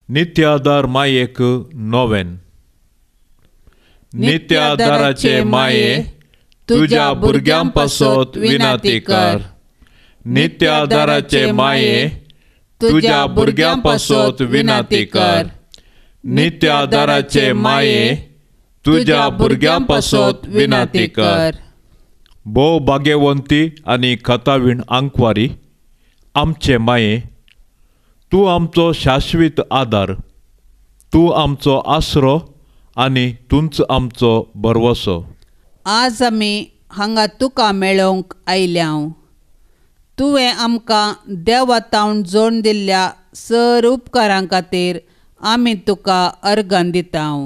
नित्य आदार मायेक नोवेन. नित्य आदाराचे माये तुझ्या भुरग्यां पासत विनंती कर. नित्य आदाराचे माये तुझ्या भुरग्यां पासत विनंती कर. नित्य आदाराचे माये तुझ्या भुरग्यां पासत विनंती कर. भोव भाग्यवंती आनी खतावीण आंकवारी आमचे माये, तूं आमचो शाश्वीत आदार, तूं आमचो आसरो आनी तूंच आमचो भरवसो. आज आमी हांगा तुका मेळोवंक आयल्याव. तुवें आमकां देवातावन जोडून दिल्ल्या सर उपकारां खातीर आमी तुका अर्गां दिताव.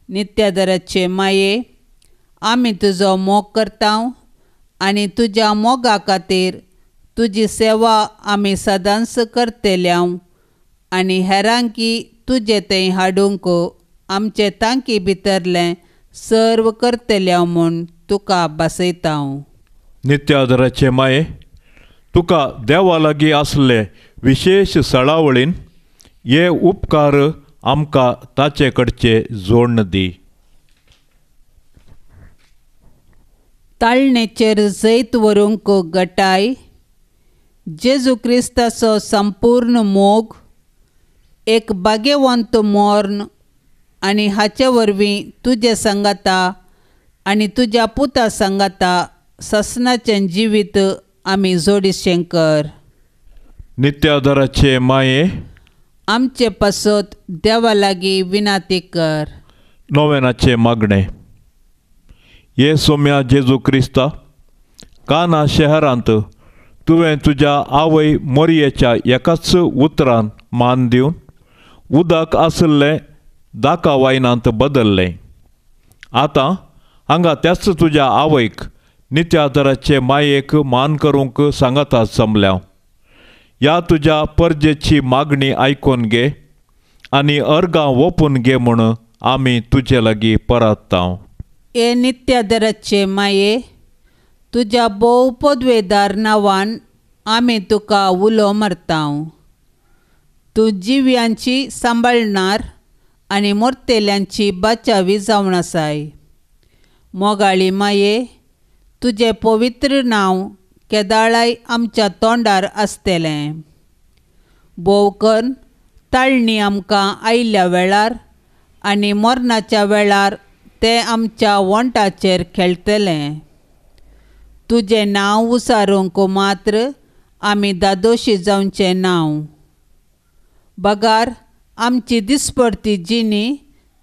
नित्यादाराचे माये, आमी तुजो मोग करताव आनी तुज्या मोगा खातीर तुजी सेवा आमी सदांच करतल्याव आनी हेरांकी तुजे थंय हाडूंक आमचे तांकी भितरलें सर्व करतल्याव म्हूण तुका बसयताव. नित्य आदाराचे माये, तुका देवा लागीं आसले विशेष सळावळीन हे उपकार आमकां ताचे कडचे जोडण दी. ताळणेचेर जैत व्हरूंक घटाय, जेजू क्रिस्ताचो संपूर्ण मोग, एक भाग्यवंत मोर्न आनी हाचे वरवीं तुजे संगता आनी तुज्या पुता संगता ससनाचें जिवीत आमी जोडिशें कर. नित्य आदाराचे माये, आमचे पासत देवा लागीं विनंती कर. नोवेनाचे मागणे. ये सोम्या जेजू क्रिस्ता, काना शहरांत तुवें तुज्या आवय मोरयेच्या एकाच उतरान मान दिवन उदक आसलें दाका वायनांत बदल्लें. आतां हांगा त्याच तुज्या आवयक नित्य आदाराचे मायेक मान करूंक सांगता जमल्या. ह्या तुज्या परजेची मागणी आयकून घे आनी अर्गां ओपून घे म्हूण आमी तुजे लागीं परतताव. हे नित्यादाराचे माये, तुज्या भोव पदवेदार नांवान आमी तुका उलो मारताव. तूं जिव्यांची सांबाळणार आनी मोरतेल्यांची बाचावी जावन आसाय. मोगाळी माये, तुजें पवित्र नांव केदाळाय आमच्या तोंडार आसतलें. भोव करून ताळणी आमकां आयिल्ल्या वेळार आनी मरणाच्या वेळार तें आमच्या वंटाचेर खेळटलें. तुजें नांव उसारूंक मात्र आमी दादोशी जावचें नांव. बगार आमची दिसपडटी जिणी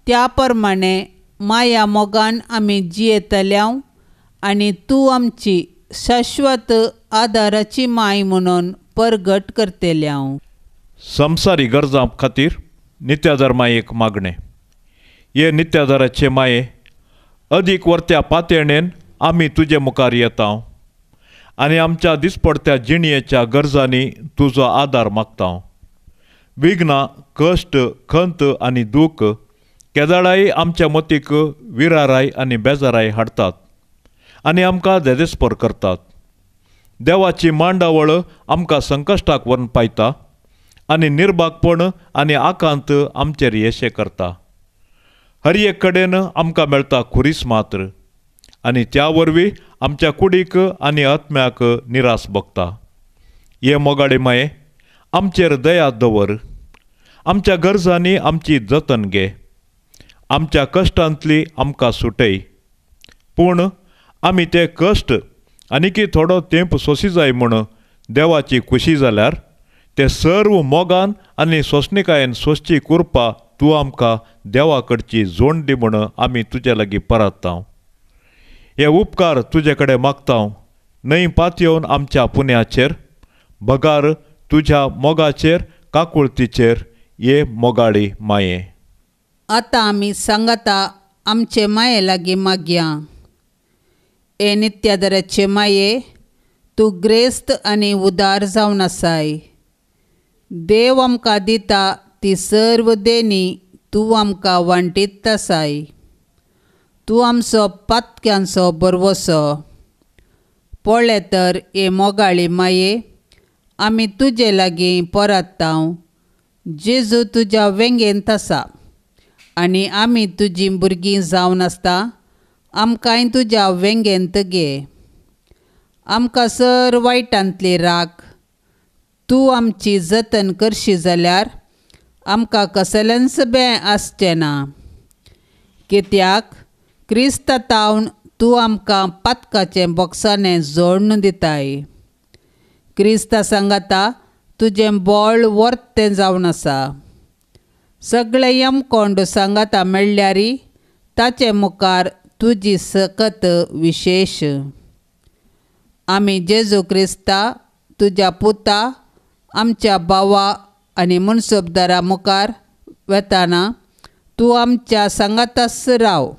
त्या प्रमाणे माया मोगान आमी जियेतल्याव आनी तूं आमची शाश्वत आदाराची माय म्हणून परगट करतल्याव. संवसारी गरजां खातीर नित्यादार मायेक मागणे. हे नित्यादाराचे माये, अदीक वर्त्या पातयणेन आमी तुजे मुखार येताव आनी आमच्या दिसपडत्या जिणयेच्या गरजांनी तुजो आदार मागताव. विघ्नां, कश्ट, खंत आनी दूख केदाळाय आमच्या मतीक विराराय आनी बेजाराय हाडटात आनी आमकां देदेस्पर करतात. देवाची मांडावळ आमकां संकश्टाक व्हरून पायता आनी निर्भागपण आनी आकांत आमचेर येशे करता. हर एक कडेन आमकां मेळटा खुरीस मात्र आनी त्या वरवीं आमच्या कुडीक आनी आत्म्याक निरास भोगता. हे मोगाळे माये, आमचेर दया दवर. आमच्या गरजांनी आमची जतन घे. आमच्या कश्टांतली आमकां सुटय. पूण आमी ते कश्ट आनीकी थोडो तेंप सोंसी जाय म्हूण देवाची खुशी जाल्यार ते सर्व मोगान आनी सोंसणिकायेन सोंसची कुरपा तूं आमकां देवा कडची जोड दी म्हूण आमी तुजे लागीं परतताव. हे उपकार तुजे कडेन मागताव. न्हय पात येवन आमच्या पुण्याचेर, बगार तुज्या मोगाचेर काकुळतीचेर, ये मोगाळी माये. आतां आमी सांगता आमचे माये लागीं मागया. हे नित्यादाराचे माये, तूं ग्रेस्त आनी उदार जावन आसाय. देव आमकां दिता ती सर्व देणी तूं आमकां वांटीत आसाय. तूं आमचो पातक्यांचो बरवसो. पळय तर हे मोगाळी माये, आमी तुजे लागीं परतताव जेजू तुज्या वेंगेंत आसा आनी आमी तुजीं भुरगीं जावन आसता आमकांय तुज्या वेंगेंत घे. आमकां सर वायटांतली राख. तूं आमची जतन करशी जाल्यार आमकां कसलेंच बें आसचें ना. कित्याक क्रिस्तांतावन तूं आमकां पातकाचें बोगसाणें जोडून दिताय. क्रिस्ता सांगाता तुजें बोळ वर्तें जावन आसा. सगळे यमकोंड सांगाता मेळ्ळ्यारी ताचे मुखार तुजी सकत विशेश. आमी जेजू क्रिस्ता तुज्या पुता आमच्या भावा आनी मुनसबदारा मुखार वेताना तूं आमच्या सांगाताच राव.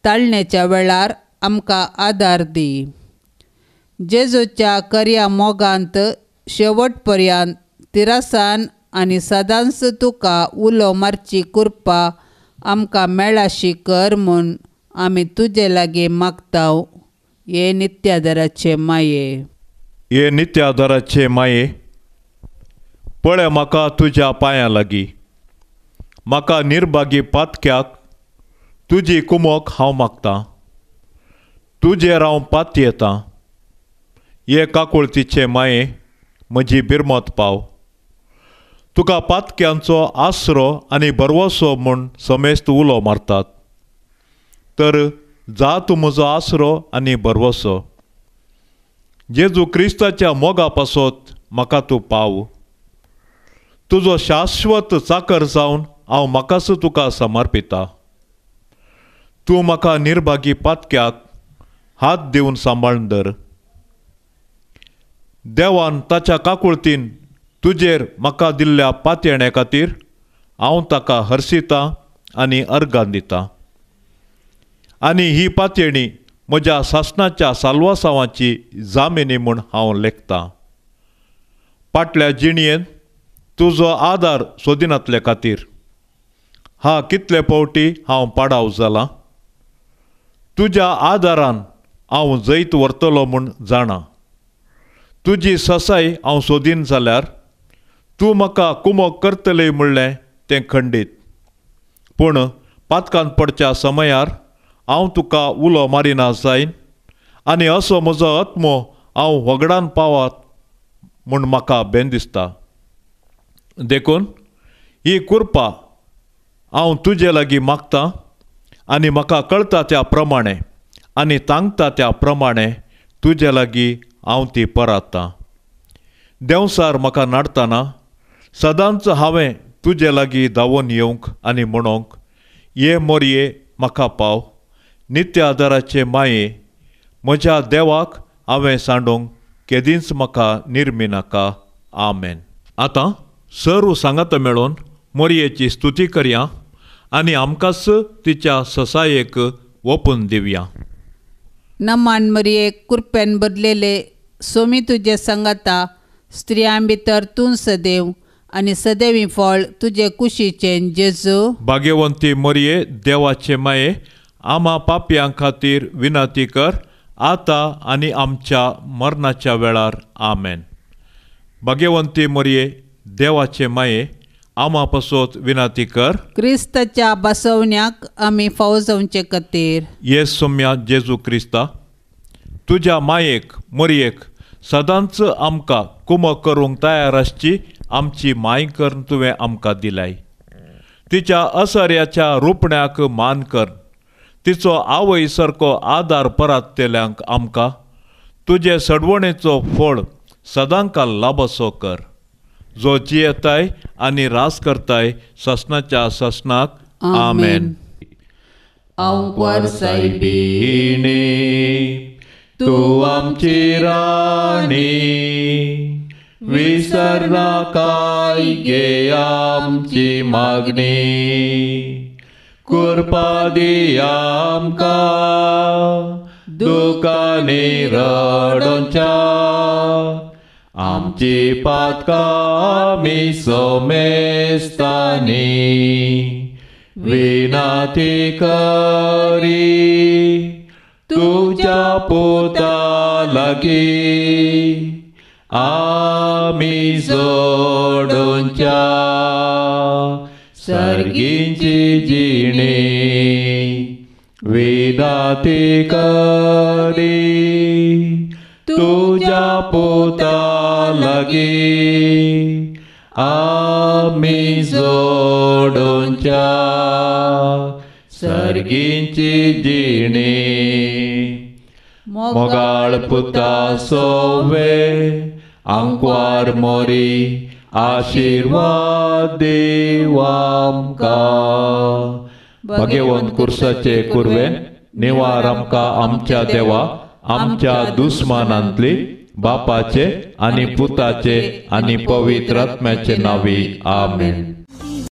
ताळणेच्या वेळार आमकां आदार दी. जेजूच्या कर्या मोगांत शेवट पर्यंत तिरासान आनी सदांच तुका उलो मारची कृपा आमकां मेळाशी कर म्हूण आमी तुजे लागीं मागतांव. हे नित्यादराचे माये. ये नित्यादराचे माये, पळय म्हाका तुज्या पांयां लागीं. म्हाका निर्भागी पातक्याक तुजी कुमोक हांव मागतां. तुजेर हांव पात येतां. ये काकुळतीचे माये, म्हजी बिरमत पाव. तुका पातक्यांचो आसरो आनी बरवसो म्हूण समेस्त उलो मारतात. तर जा तूं म्हजो आसरो आनी बरवसो. जेजू क्रिस्ताच्या मोगा पासत म्हाका तूं पाव. तुजो शाश्वत चाकर जावन हांव म्हाकाच तुका समर्पिता. तूं म्हाका निर्भागी पातक्याक हात दिवन सांबाळून दर. देवान ताच्या काकुळतीन तुजेर म्हाका दिल्ल्या पातयेण्या खातीर हांव ताका हरसितां आनी अर्गां दितां. आनी ही पातयेणी म्हज्या सासणाच्या साल्वासांवाची जामिनी म्हूण हांव लेखतां. फाटल्या जिणयेंत तुजो आदार सोदिनातले खातीर कितले फावटी हांव पाडाव जालां. तुज्या आदारान हांव जैत व्हरतलो म्हूण जाणा. तुजी ससाय हांव सोदीन जाल्यार तूं म्हाका कुमोक करतले म्हणलें तें खंडीत. पूण पातकांत पडच्या समयार हांव तुका उलो मारिना जायन आनी असो म्हजो आत्मो हांव वगडान पावात म्हूण म्हाका बेन दिसता. देखून ही कृपा हांव तुजे लागीं मागतां आनी म्हाका कळटा त्या प्रमाणें आनी तांगता त्या प्रमाणें तुजे लागीं हांव ती परातां. देंवसार म्हाका नाडटना सदांच हांवें तुजे लागीं धांवून येवंक आनी म्हणोंक ये मोरये म्हाका पाव. नित्य आदाराचे माये, म्हज्या देवाक हांवें सांडूंक केदींच म्हाका निर्मी नाका. आमेन. आतां सर्व सांगात मेळोन मोरयेची स्तुती करया आनी आमकांच तिच्या ससायेक ओपून दिवया. नमान मरिये, कृपेन भरलेले सोमी तुजे सांगाता स्त्रियां भितर तूं सदैव आनी सदैवी फळ तुजे कुशीचें जेजू. भाग्यवंती मोरये, देवाचे माये, आमा पापयां खातीर विनंती कर आतां आनी आमच्या मरणाच्या वेळार. आमेन. भाग्यवंती मोरये, देवाचे माये, आमा पासत विनंती कर. क्रिस्ताच्या बसवण्याक आमी फावो जावचे खातीर. ये सोम्या जेजू क्रिस्ता, तुज्या मायेक मोरयेक सदांच आमकां कुमो करूंक तयार आसची आमची माय कर तुवें आमकां दिलाय. तिच्या असर्याच्या रुपण्याक मान कर. तिचो आवय सारको आदार परातेल्यांक आमकां तुजे सडवणेचो फळ सदांकाल लाभसो कर. जो जियेताय आनी रास करताय ससनाच्या ससनाक. आमेन. सायबीणे तूं आमची राणी, विसरना काय गे आमची मागणी. कृपा दी आमकां दुखांनी रडोवच्या, आमची पातकां आमी सोमेस्तानी. विनंती करी तुज्या पुता लागीं. आमेन. आमी जोडूंच्या सर्गींची जिणी विदाती करी तुझ्या पुता लागी आमी जोडूंच्या सर्गींची जिणी मोगाळ पुता सोवे आंकवार मोरी आशीर्वाद देव आमकां भगवंत कुर्साचे कुरवे निवार आमकां आमच्या देवा आमच्या दुस्मानांतली बापाचे आनी पुताचे आनी पवित्र आत्म्याचे नावी आमेन.